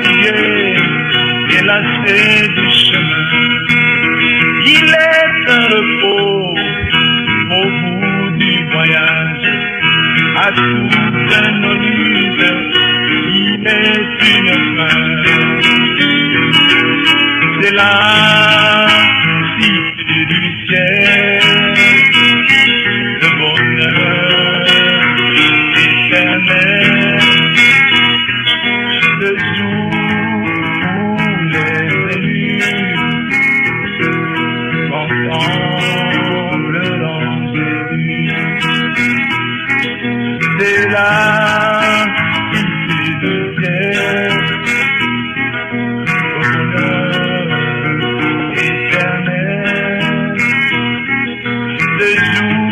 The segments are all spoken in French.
fatigué et lassé du chemin. Il est un repos au bout du voyage. À toutes nos luttes, il est une fin. C'est la cité du ciel, le bonheur éternel, le jour où les élus contempleront Jésus. C'est la cité du ciel, le bonheur éternel, le jour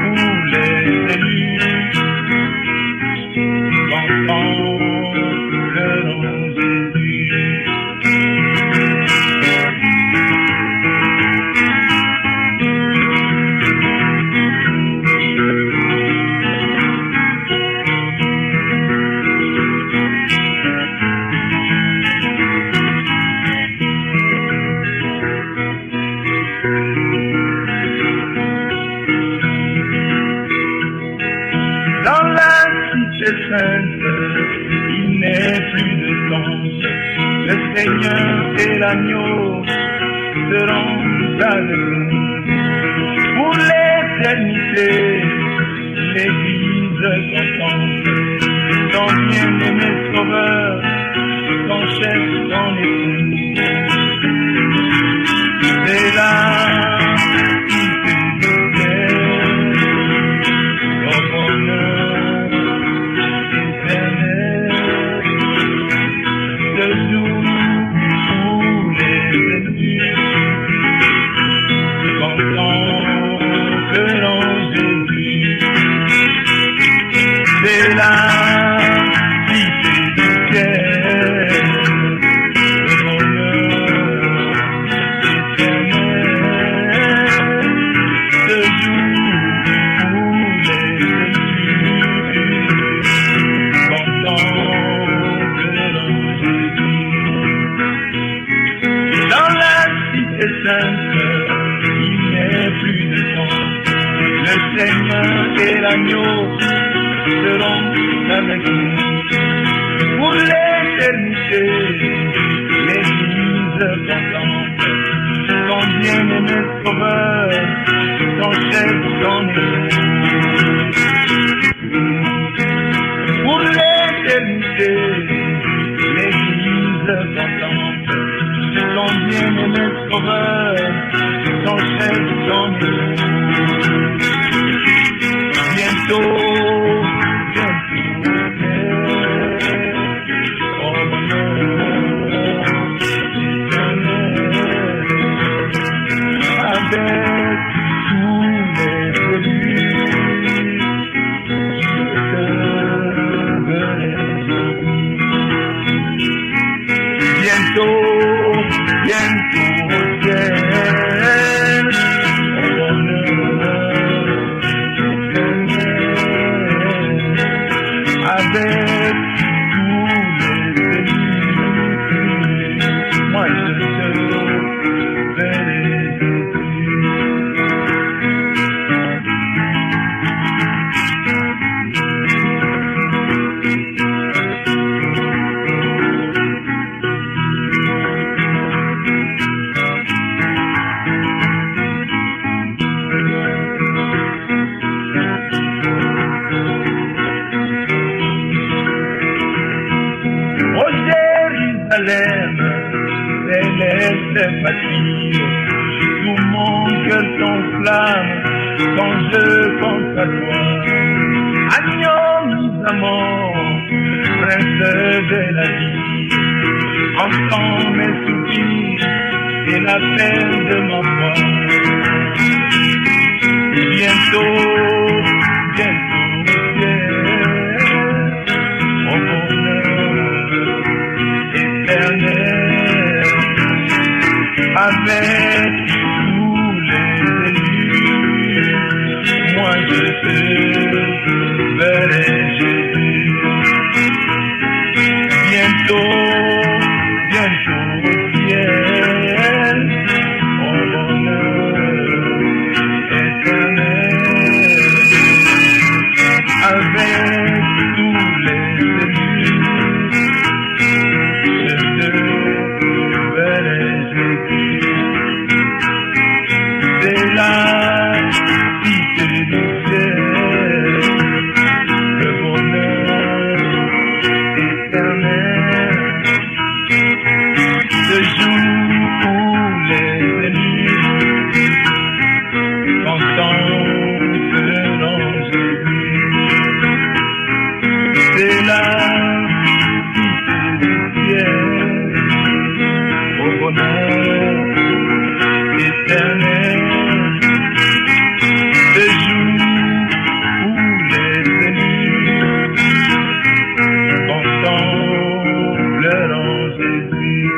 où les élus contempleront Jésus. Dans la cité sainte, il n'est plus de temps. Le Seigneur et l'agneau seront avec nous. Pour l'éternité, l'Église contemple son bien-aimé sauveur, son chef, son époux. C'est la cité du ciel, le bonheur éternel, le jour où les ennemis contempleront Jésus. C'est la cité du ciel, le bonheur éternel, le jour où les ennemis contempleront Jésus. Dans la cité sainte, il n'est plus de temps. Le Seigneur et l'agneau seront avec nous. Pour l'éternité, l'Église contemple son bien-aimé sauveur, son chef, son époux. Pour l'éternité, l'Église contemple son bien-aimé sauveur, son chef, son époux. Bientôt, au bonheur éternel, avec tous les élus, je te verrai. Bientôt, bientôt au ciel, au bonheur éternel, avec tous les élus, moi je te verrai. Céleste patrie, tout mon cœur s'enflamme quand je pense à toi. Agneau mis à mort, prince de la vie, entends mes soupirs et l'appel de ma foi. Bientôt, bientôt au ciel, au bonheur éternel, avec tous les élus, moi je te verrai Jésus. Bientôt, tous les élus. Je te verrai Jésus. C'est la cité du ciel, le bonheur éternel. Ce jour où les ennemis contempleront Jésus. C'est la cité du ciel, au bonheur éternel. Ce jour où les ennemis contempleront Jésus.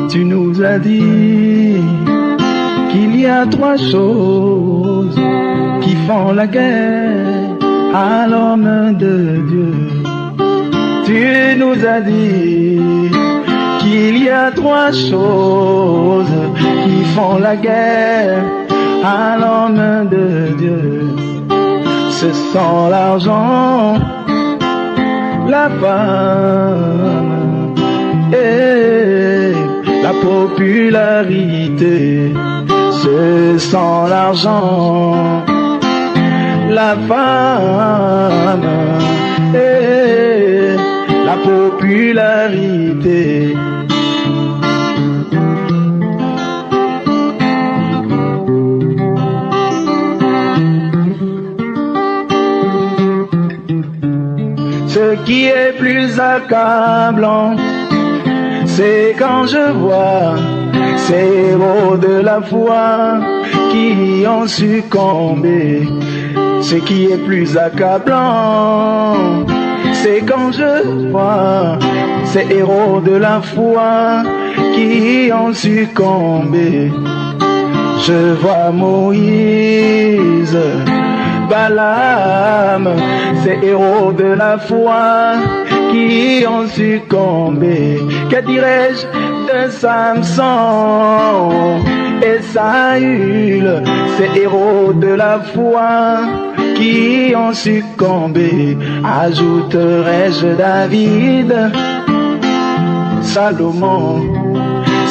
Tu nous as dit qu'il y a trois choses qui font la guerre à l'homme de Dieu. Tu nous as dit qu'il y a trois choses qui font la guerre à l'homme de Dieu. Ce sont l'argent, la femme et la popularité. Ce sont l'argent, la femme et la popularité. Ce qui est plus accablant, c'est quand je vois ces héros de la foi qui ont succombé. Ce qui est plus accablant, c'est quand je vois ces héros de la foi qui ont succombé. Je vois Moïse, Balaam, ces héros de la foi qui ont succombé. Que dirais-je de Samson et Saül, ces héros de la foi qui ont succombé? Ajouterais-je David, Salomon,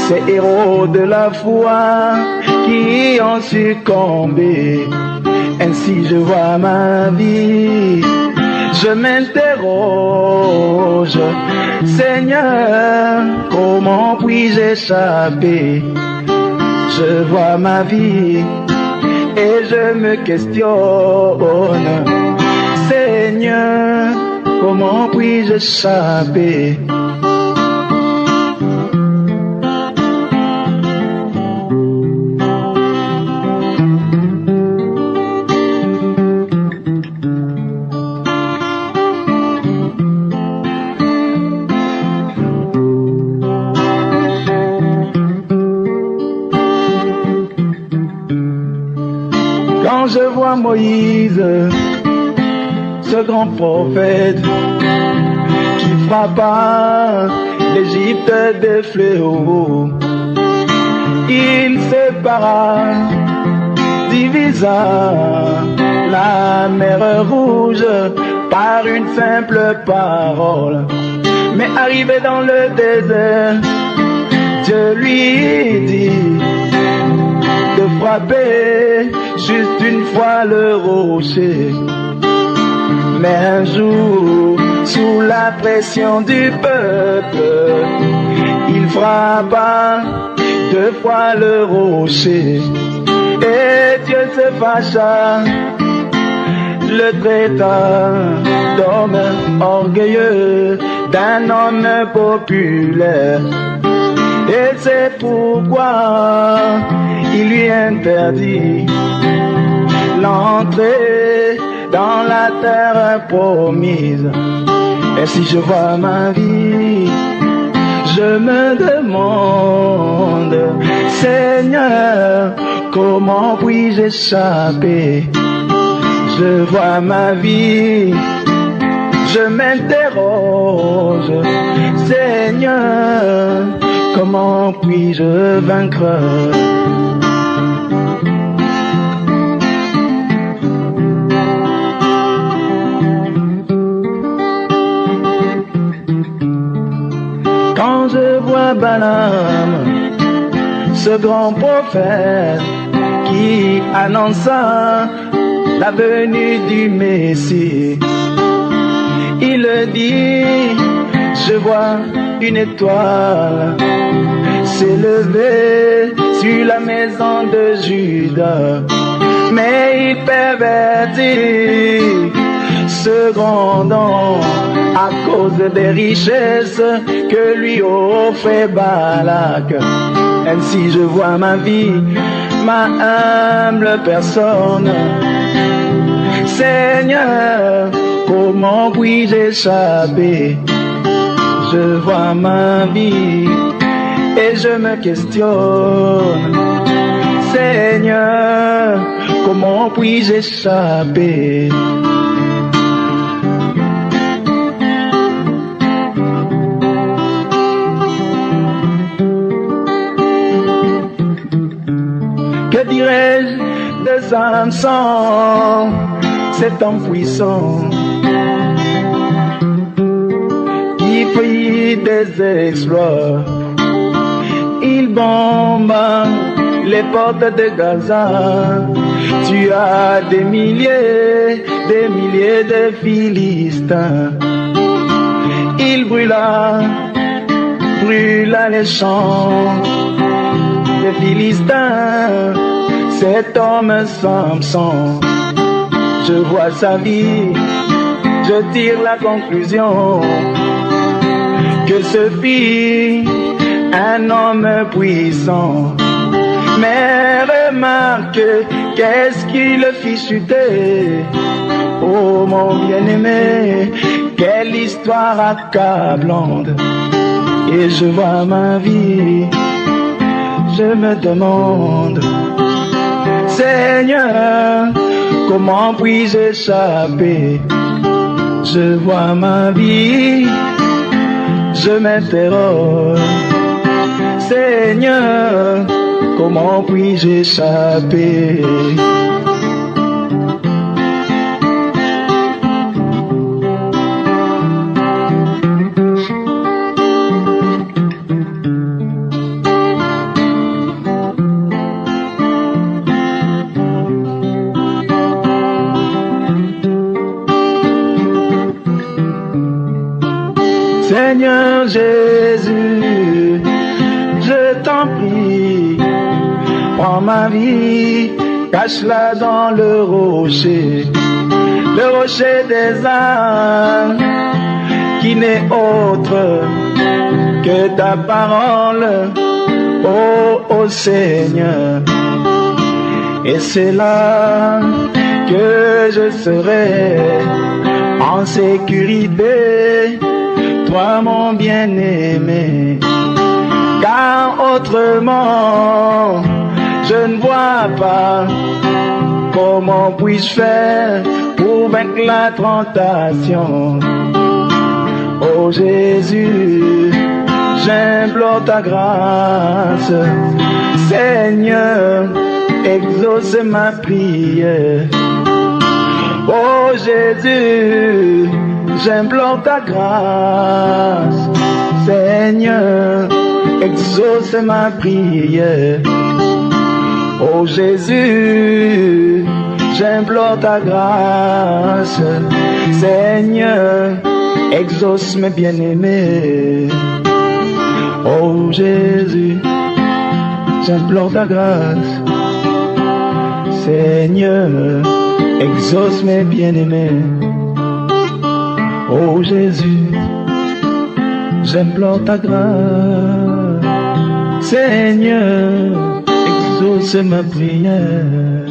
ces héros de la foi qui ont succombé? Ainsi je vois ma vie, je m'interroge, Seigneur, comment puis-je échapper? Je vois ma vie et je me questionne, Seigneur, comment puis-je échapper? Quand je vois Moïse, ce grand prophète qui frappa l'Égypte de fléaux, il sépara, divisa la mer Rouge par une simple parole. Mais arrivé dans le désert, Dieu lui dit de frapper juste une fois le rocher. Mais un jour, sous la pression du peuple, il frappa deux fois le rocher. Et Dieu se fâcha, le traita d'homme orgueilleux, d'un homme populaire. Et c'est pourquoi il lui interdit l'entrée dans la terre promise. Et si je vois ma vie, je me demande, Seigneur, comment puis-je échapper? Je vois ma vie, je m'interroge, Seigneur, comment puis-je vaincre? Quand je vois Balaam, ce grand prophète qui annonça la venue du Messie, il dit, je vois une étoile s'élever sur la maison de Juda, mais il pervertit ce grand don à cause des richesses que lui offrait Balak. Ainsi je vois ma vie, ma humble personne. Seigneur, comment puis-je échapper? Je vois ma vie et je me questionne. Seigneur, comment puis-je échapper? Que dirais-je de Samson, cet homme puissant qui fit des exploits? Il bomba les portes de Gaza. Tu as des milliers de Philistins. Il brûla les champs des Philistins. Cet homme Samson, je vois sa vie, je tire la conclusion que ce fut un homme puissant. Mais remarque, qu'est-ce qui le fit chuter? Oh mon bien-aimé, quelle histoire accablante. Et je vois ma vie, je me demande, Seigneur, comment puis-je échapper? Je vois ma vie, je m'interroge, Seigneur, comment puis-je échapper? Seigneur Jésus, je t'en prie, prends ma vie, cache-la dans le rocher des âmes, qui n'est autre que ta parole, ô Seigneur. Et c'est là que je serai en sécurité, toi mon bien-aimé, car autrement je ne vois pas comment puis-je faire pour vaincre la tentation. Oh Jésus, j'implore ta grâce, Seigneur, exauce ma prière. Oh Jésus, j'implore ta grâce, Seigneur, exauce ma prière. Oh Jésus, j'implore ta grâce, Seigneur, exauce mes bien-aimés. Oh Jésus, j'implore ta grâce, Seigneur, exauce mes bien-aimés. Oh Jésus, j'implore ta grâce. Seigneur, exauce ma prière.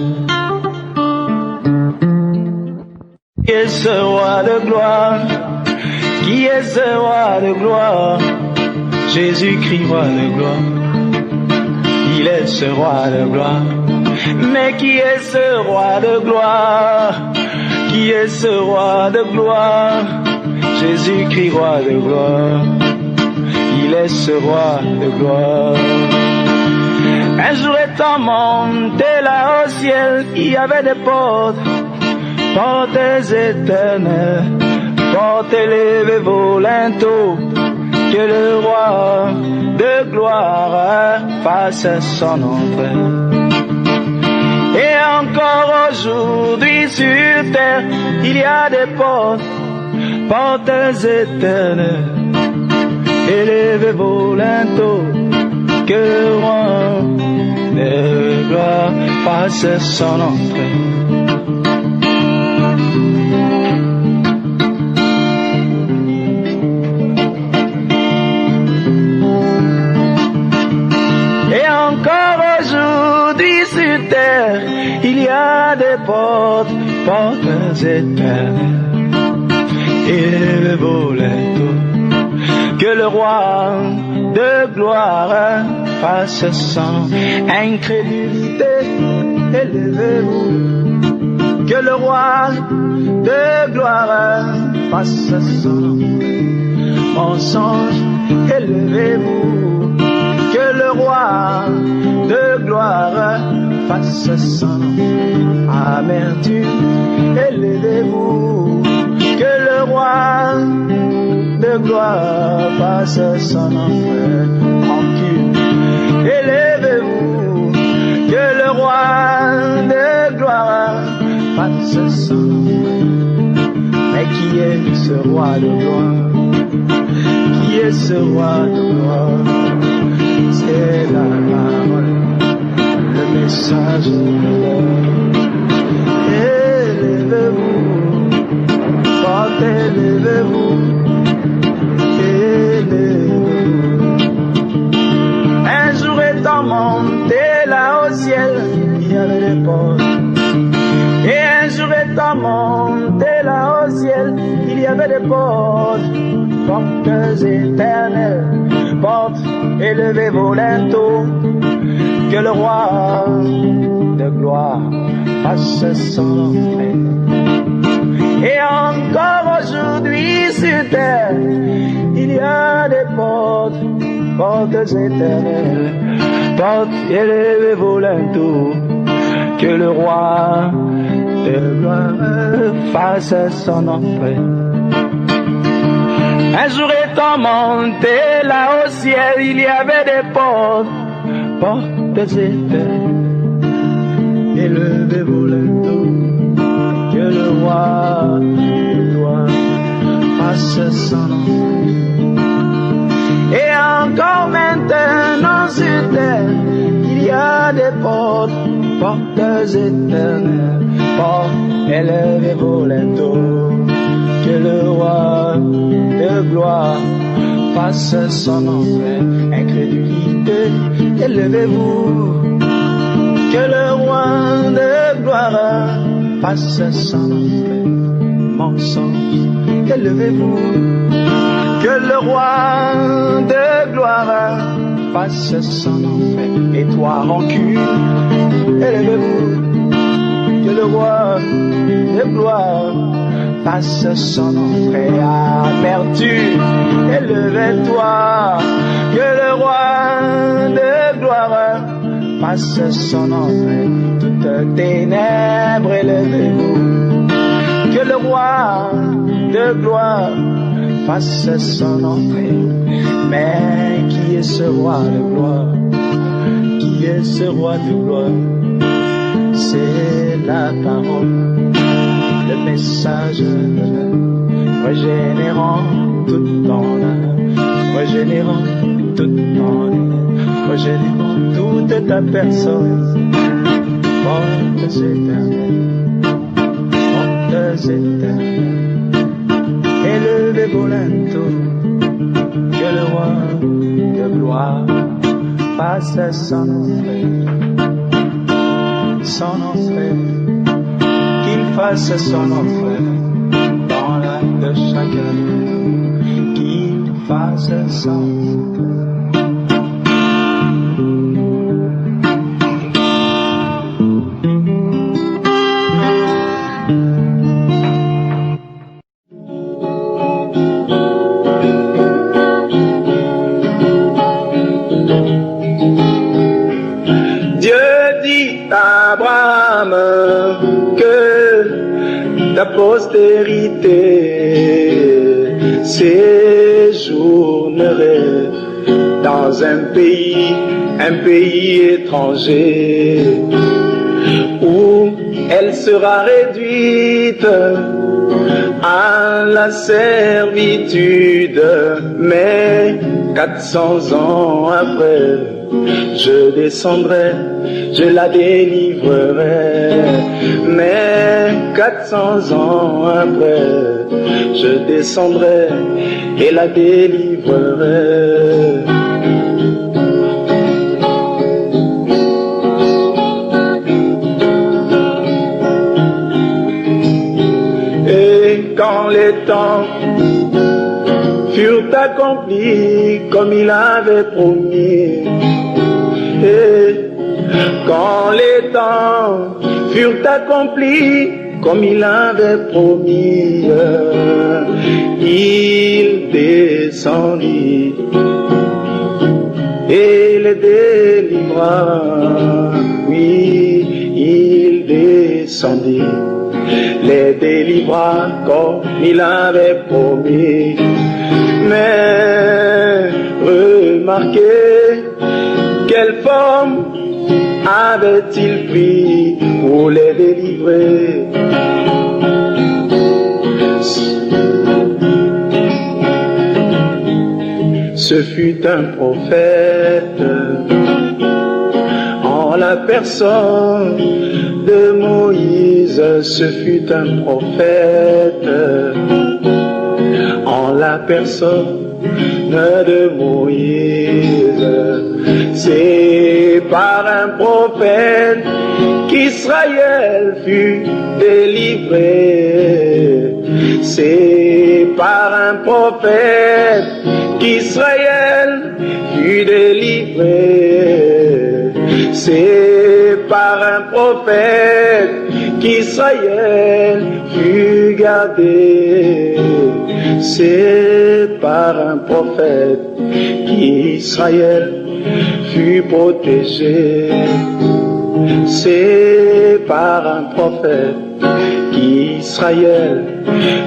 Qui est ce roi de gloire? Qui est ce roi de gloire? Jésus-Christ, roi de gloire. Il est ce roi de gloire. Mais qui est ce roi de gloire? Qui est ce roi de gloire? Jésus-Christ, roi de gloire. Il est ce roi de gloire. Un jour étant monté là au ciel, il y avait des portes éternelles, portes élevées volantes, que le roi de gloire fasse son entrée. Et encore aujourd'hui sur terre, il y a des portes éternelles, élevées volantes, que le roi de gloire fasse son entrée. Il y a des portes éternelles, et le volet que le roi de gloire fasse son incrédulité. Élevez-vous, que le roi de gloire fasse son mensonge. Élevez-vous, que le roi de gloire fasse son amertume. Élevez-vous, que le roi de gloire fasse son enfer tranquille. Élevez-vous, que le roi de gloire fasse son enfer. Mais qui est ce roi de gloire? Qui est ce roi de gloire? C'est la parole, le message de l'heure. Élevez-vous, portez, élevez-vous, élevez-vous. Un jour étant monté là au ciel, il y avait des portes. Et un jour étant monté là au ciel, il y avait des portes éternelles, portes élevées volantes, que le roi de gloire fasse son entrée. Et encore aujourd'hui sur terre, il y a des portes éternelles, portes élevées volantes, que le roi de gloire fasse son entrée. Un jour étant monté là au ciel, il y avait des portes éternelles, élevées volantes, que le roi de gloire fasse son entrée. Et encore maintenant sur terre, il y a des portes éternelles, portes élevées volantes, que le roi de gloire fasse son entrée. Incrédulité, élevez-vous, que le roi de gloire fasse son entrée. Mensonge, élevez-vous, que le roi de gloire fasse son entrée. Et toi, rancune, élevez-vous, que le roi de gloire fasse son entrée. Amertume, élevez-toi, que le roi de gloire fasse son entrée. Toute ténèbres, élevez-vous, que le roi de gloire fasse son entrée. Mais qui est ce roi de gloire? Qui est ce roi de gloire? C'est la parole, le message régénérant tout en âme, régénérant tout en âme, régénérant toute ta personne. portes éternelles, portes éternelles, élevez-vous lento, que le roi de gloire fasse son entrée, qu'il fasse son entrée dans l'âme de chacun, qu'il fasse son entrée. Abraham que ta postérité séjournerait dans un pays étranger où elle sera réduite à la servitude, mais 400 ans après, je descendrai, je la délivrerai, mais 400 ans après, je descendrai et la délivrerai. Et quand les temps furent accomplis comme il avait promis, et quand les temps furent accomplis comme il avait promis, il descendit et les délivra. Oui, il descendit, les délivra comme il avait promis. Mais remarquez, quelle forme avait-il pris pour les délivrer? Ce fut un prophète en la personne de Moïse. Ce fut un prophète en la personne de Moïse. C'est par un prophète qu'Israël fut délivré. C'est par un prophète qu'Israël fut délivré. C'est par un prophète qu'Israël fut gardé. C'est par un prophète qu'Israël fut protégé. C'est par un prophète qu'Israël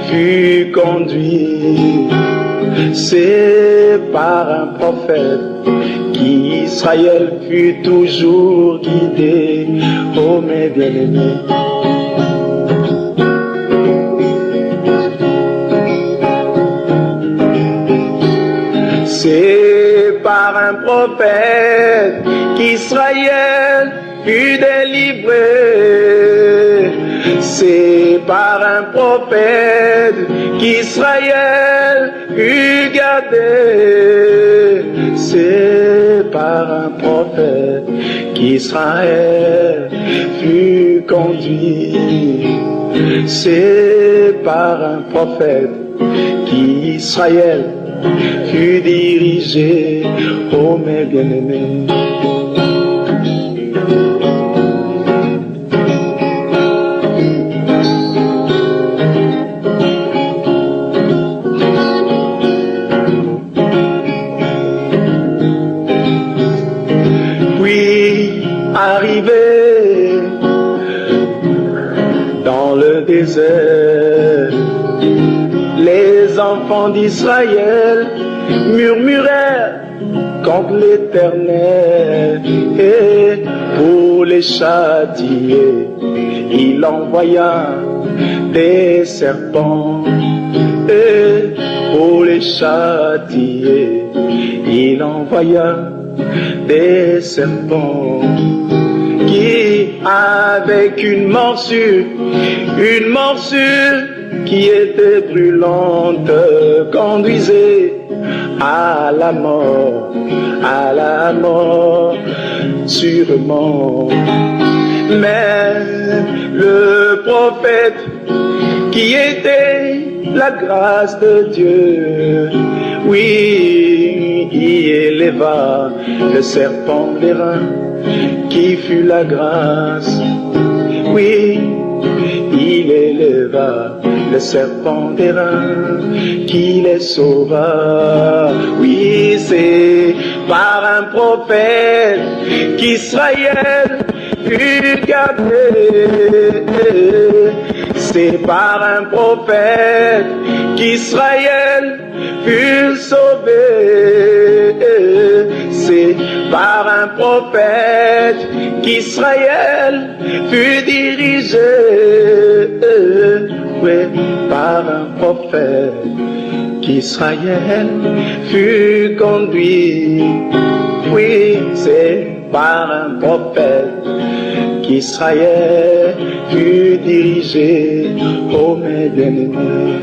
fut conduit. C'est par un prophète qu'Israël fut toujours guidé. Oh mes bien-aimés, c'est par un prophète qu'Israël fut délivré. C'est par un prophète qu'Israël fut gardé. C'est par un prophète qu'Israël fut conduit. C'est par un prophète qu'Israël fut dirigé. Oh mes bien-aimés, puis arrivé dans le désert, les enfants d'Israël murmurèrent contre l'Éternel, et pour les châtier, il envoya des serpents. Et pour les châtier, il envoya des serpents qui avec une morsure qui était brûlante, conduisait à la mort, sûrement. Mais le prophète qui était la grâce de Dieu, oui, il éleva le serpent d'airain qui fut la grâce. Oui, il éleva le serpent d'airain qui les sauva. Oui, c'est par un prophète qu'Israël fut gardé. C'est par un prophète qu'Israël fut sauvé. C'est par un prophète qu'Israël fut dirigé. Oui, par un prophète qu'Israël fut conduit. Oui, c'est par un prophète qu'Israël fut dirigé. Oh mes bien-aimés,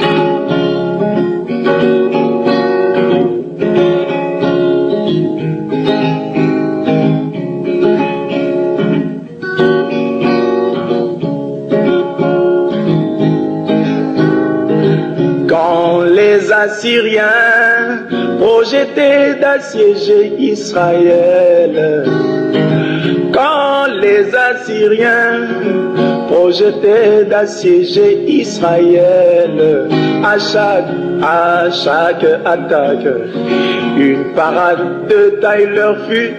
quand les Assyriens projetaient d'assiéger Israël, quand les Assyriens projetaient d'assiéger Israël, à chaque attaque, une parade de taille leur fut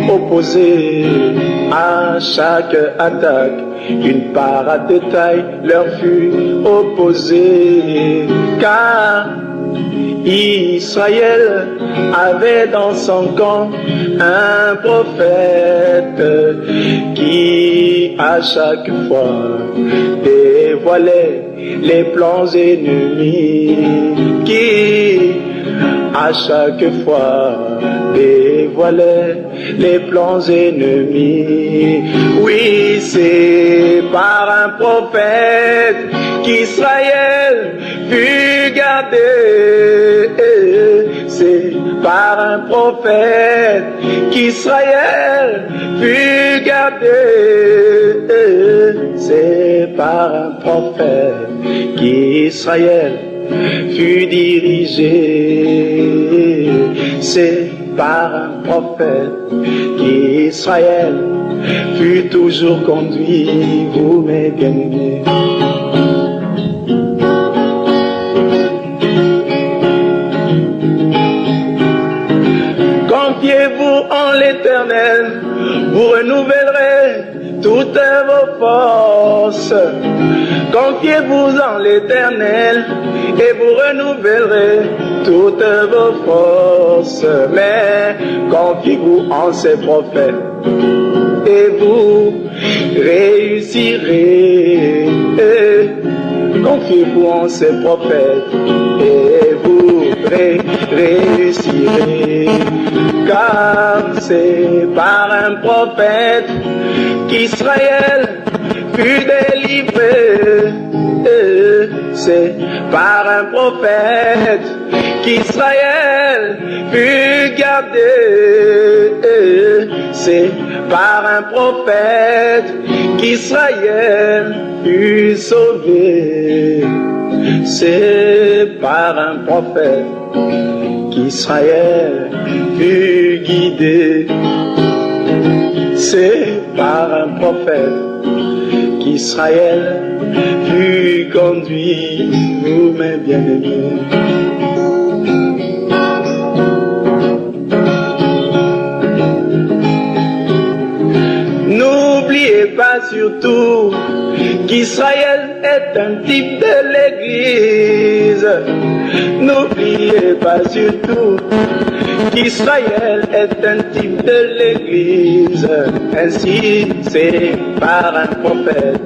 opposée. À chaque attaque, une parade de taille leur fut opposée, car Israël avait dans son camp un prophète qui à chaque fois dévoilait les plans ennemis, qui à chaque fois dévoilait les plans ennemis. Oui, c'est par un prophète qu'Israël fut gardé. C'est par un prophète qu'Israël fut gardé. C'est par un prophète qu'Israël fut dirigé. C'est par un prophète qu'Israël fut toujours conduit. Vous mes bien-aimés, confiez-vous en l'Éternel, vous renouvellerez toutes vos forces. Confiez-vous en l'Éternel et vous renouvellerez toutes vos forces. Mais confiez-vous en ses prophètes et vous réussirez. Confiez-vous en ses prophètes et vous réussirez. Car c'est par un prophète qu'Israël fut délivré. C'est par un prophète qu'Israël fut gardé. C'est par un prophète qu'Israël fut sauvé. C'est par un prophète qu'Israël fut guidé. C'est par un prophète qu'Israël fut conduit. Vous mes bien-aimés, n'oubliez pas surtout qu'Israël est un type de l'Église. N'oubliez pas surtout qu'Israël est un type de l'Église. Ainsi, c'est par un prophète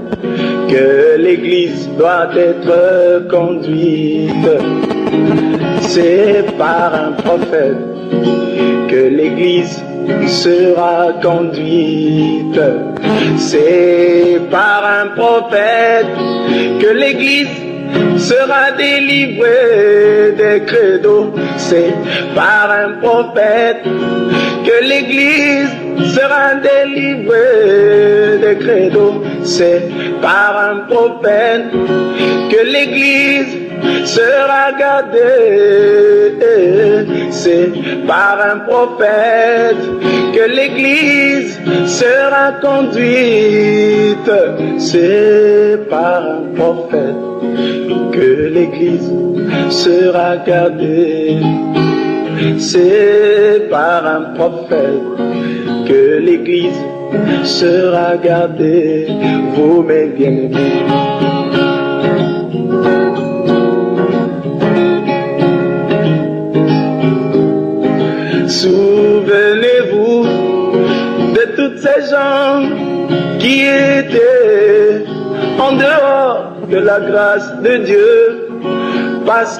que l'Église doit être conduite. C'est par un prophète que l'Église sera conduite. C'est par un prophète que l'Église sera délivrée des credos. C'est par un prophète que l'Église sera délivrée des credos. C'est par un prophète que l'Église sera gardée. C'est par un prophète que l'Église sera conduite. C'est par un prophète que l'Église sera gardée. C'est par un prophète que l'Église sera gardée. Vous, mes bien-aimés, souvenez-vous de toutes ces gens qui étaient en dehors de la grâce de Dieu, parce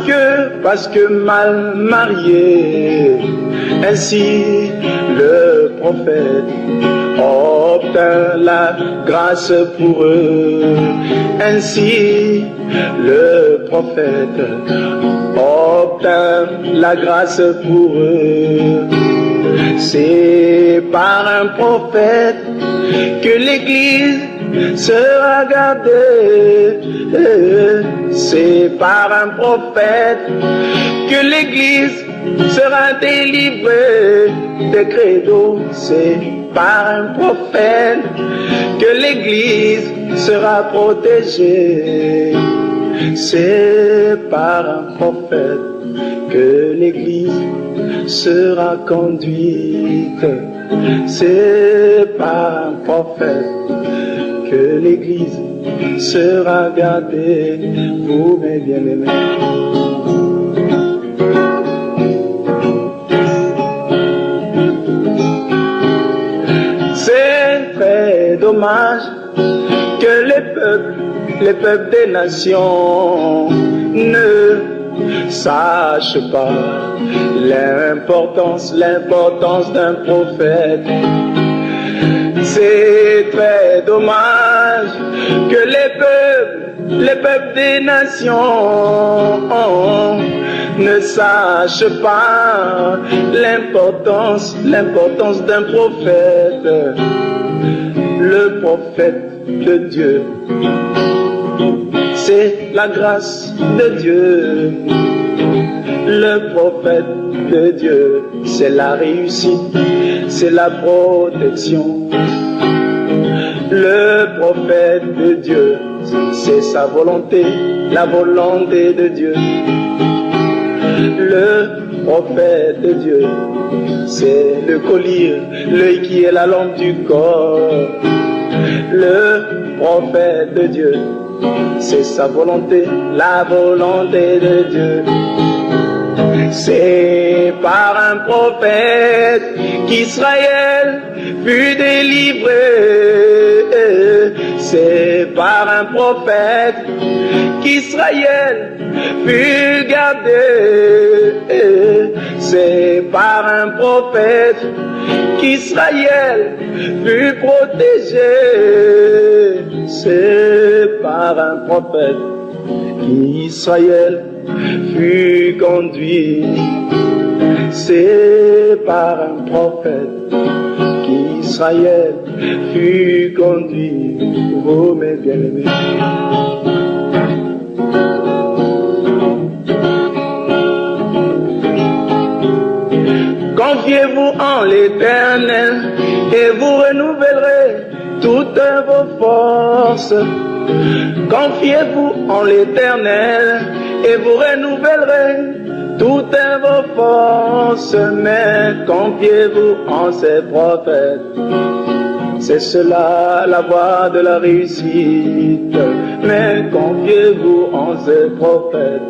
que mal mariés. Ainsi le prophète obtint la grâce pour eux. Ainsi le prophète obtint la grâce pour eux. C'est par un prophète que l'Église sera gardée. C'est par un prophète que l'Église sera délivrée des credos. C'est par un prophète que l'Église sera protégée. C'est par un prophète que l'Église sera conduite. C'est par un prophète que l'Église sera gardée. Vous, mes bien-aimés, c'est très dommage que les peuples des nations ne sachent pas l'importance d'un prophète. C'est très dommage que les peuples des nations ne sachent pas l'importance d'un prophète. Le prophète de Dieu, c'est la grâce de Dieu. Le prophète de Dieu, c'est la réussite, c'est la protection. Le prophète de Dieu, c'est sa volonté, la volonté de Dieu. Le prophète de Dieu, c'est le collier, l'œil qui est la lampe du corps. Le prophète de Dieu, c'est sa volonté, la volonté de Dieu. C'est par un prophète qu'Israël fut délivré. C'est par un prophète qu'Israël fut gardé. C'est par un prophète qu'Israël fut protégé. C'est par un prophète qu'Israël fut conduit. C'est par un prophète qu'Israël fut conduit. Oh mes bien-aimés, confiez-vous en l'Éternel et vous renouvellerez toutes vos forces. Confiez-vous en l'Éternel et vous renouvellerez toutes vos forces. Mais confiez-vous en ses prophètes, c'est cela la voie de la réussite. Mais confiez-vous en ses prophètes,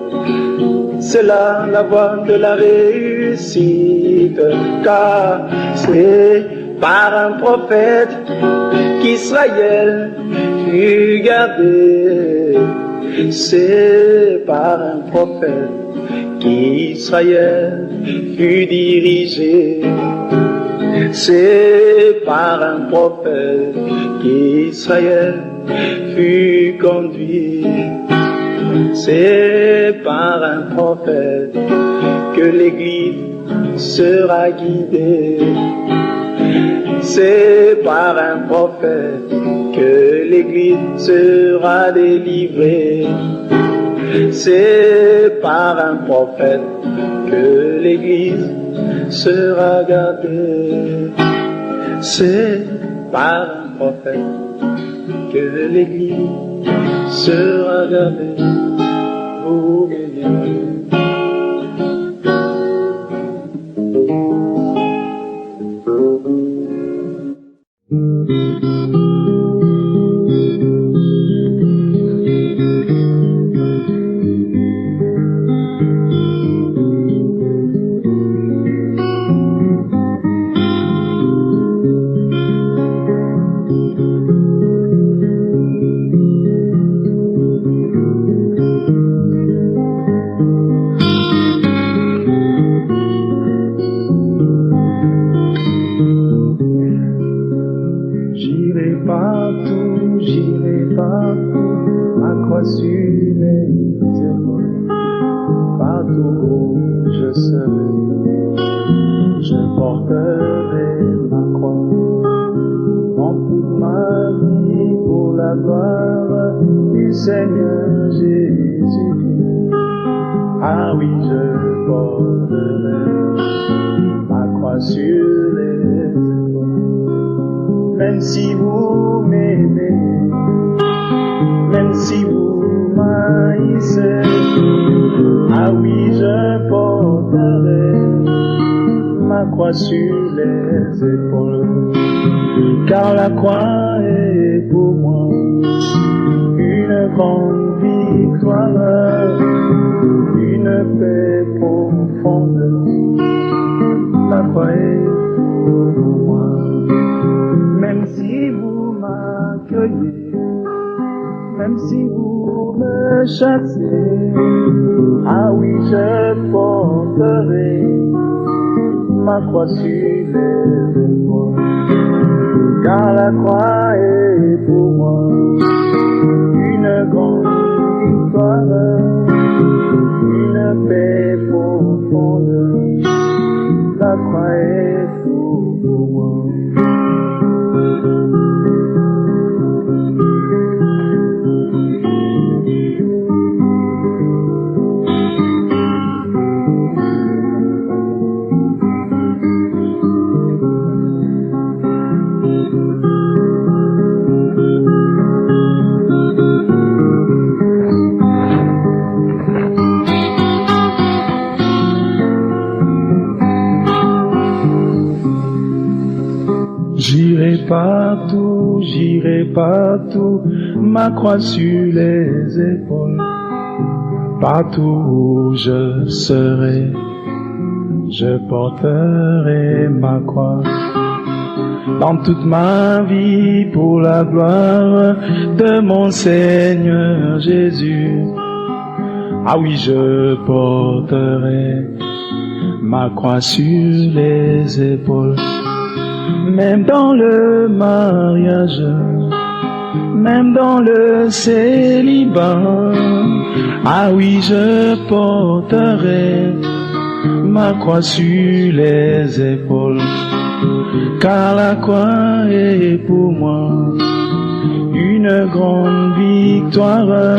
c'est là la voie de la réussite. Car c'est par un prophète qu'Israël fut gardé. C'est par un prophète qu'Israël fut dirigé. C'est par un prophète qu'Israël fut conduit. C'est par un prophète que l'Église sera guidée. C'est par un prophète que l'Église sera délivrée. C'est par un prophète que l'Église sera gardée. C'est par un prophète que l'Église sera gardée. Vous bénirez. J'irai partout, ma croix sur les épaules. Partout où je serai, je porterai ma croix. En toute ma vie pour la gloire du Seigneur Jésus. Ah oui, je porterai ma croix sur les épaules. Même si vous m'aimez, même si vous m'haïssez, ah oui, je porterai ma croix sur les épaules. Car la croix est pour moi une grande victoire, une paix profonde. La croix est pour moi. Même si vous m'accueillez, même si vous me chassez, ah oui, je porterai ma croix sur les épaules. Car la croix est pour moi une grande victoire, une paix profonde. La croix est pour moi. J'irai partout, ma croix sur les épaules. Partout où je serai, je porterai ma croix. Dans toute ma vie pour la gloire de mon Seigneur Jésus. Ah oui, je porterai ma croix sur les épaules. Même dans le mariage, même dans le célibat, ah oui, je porterai ma croix sur les épaules. Car la croix est pour moi une grande victoire,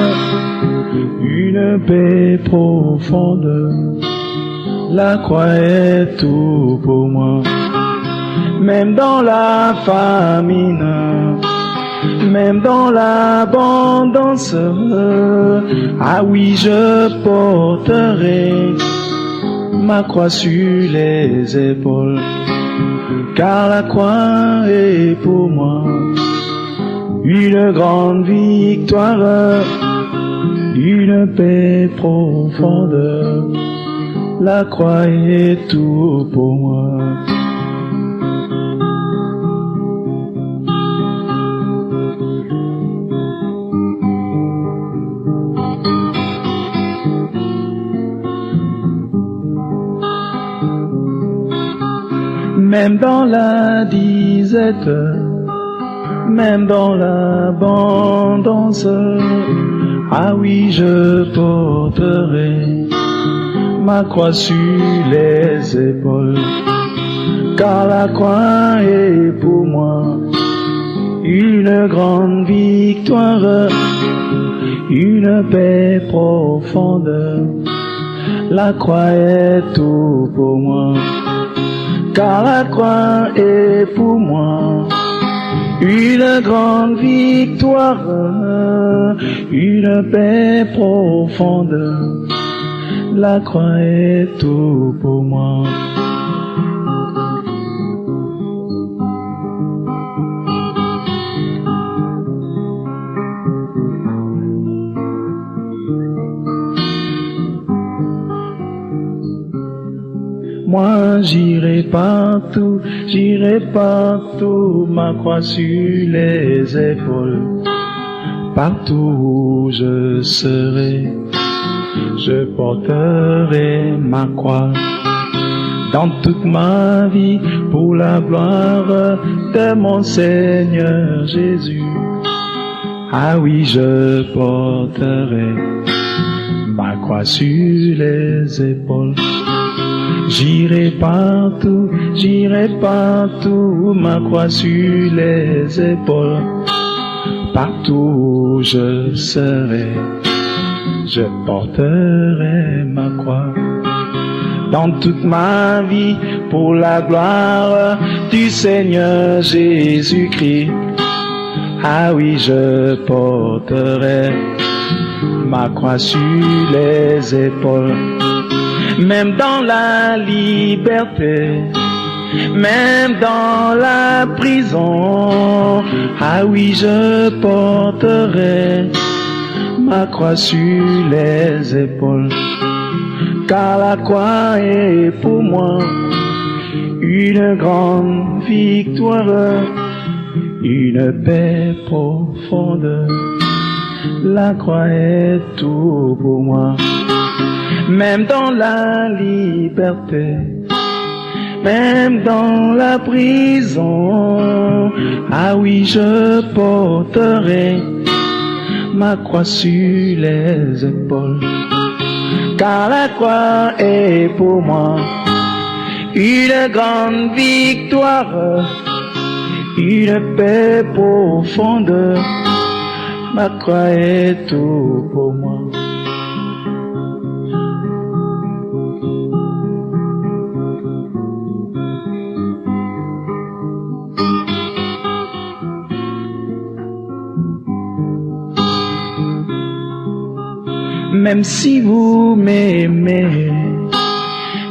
une paix profonde. La croix est tout pour moi. Même dans la famine, même dans l'abondance, ah oui, je porterai ma croix sur les épaules. Car la croix est pour moi une grande victoire, une paix profonde. La croix est tout pour moi. même dans la disette, même dans l'abondance. Ah oui, je porterai ma croix sur les épaules, car la croix est pour moi une grande victoire, une paix profonde. La croix est tout pour moi, car la croix est pour moi une grande victoire, une paix profonde. La croix est tout pour moi. Moi j'irai partout, ma croix sur les épaules. Partout où je serai, je porterai ma croix. Dans toute ma vie, pour la gloire de mon Seigneur Jésus. Ah oui, je porterai ma croix sur les épaules. J'irai partout, ma croix sur les épaules. Partout où je serai, je porterai ma croix. Dans toute ma vie, pour la gloire du Seigneur Jésus-Christ. Ah oui, je porterai ma croix sur les épaules. Même dans la liberté, même dans la prison, ah oui, je porterai ma croix sur les épaules. Car la croix est pour moi une grande victoire, une paix profonde. La croix est tout pour moi. Même dans la liberté, même dans la prison, ah oui, je porterai ma croix sur les épaules. Car la croix est pour moi une grande victoire, une paix profonde. Ma croix est tout pour moi. Même si vous m'aimez,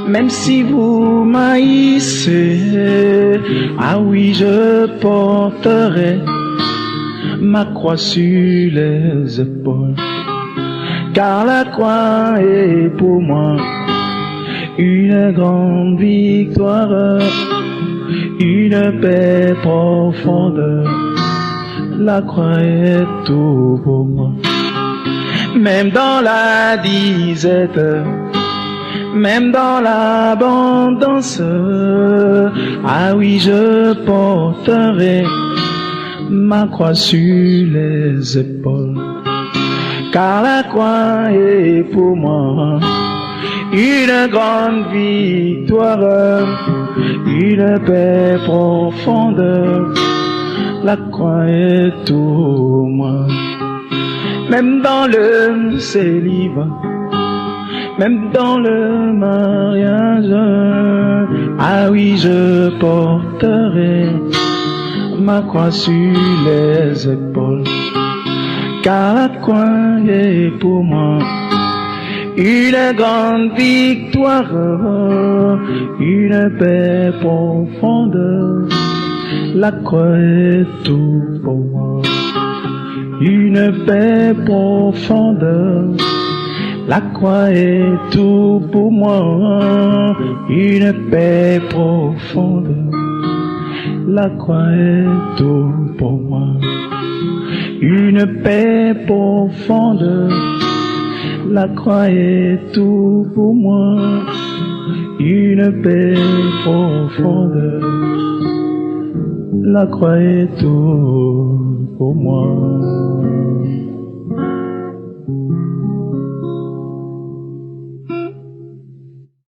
même si vous m'haïssez, ah oui, je porterai ma croix sur les épaules. Car la croix est pour moi une grande victoire, une paix profonde. La croix est tout pour moi. Même dans la disette, même dans l'abondance, ah oui, je porterai ma croix sur les épaules. Car la croix est pour moi une grande victoire, une paix profonde. La croix est tout pour moi. Même dans le célibat, même dans le mariage, ah oui, je porterai ma croix sur les épaules. Car la croix est pour moi une grande victoire, une paix profonde. La croix est tout pour moi. Une paix profonde, la croix est tout pour moi. Une paix profonde, la croix est tout pour moi. Une paix profonde, la croix est tout pour moi. une paix profonde. La croix est tout pour moi.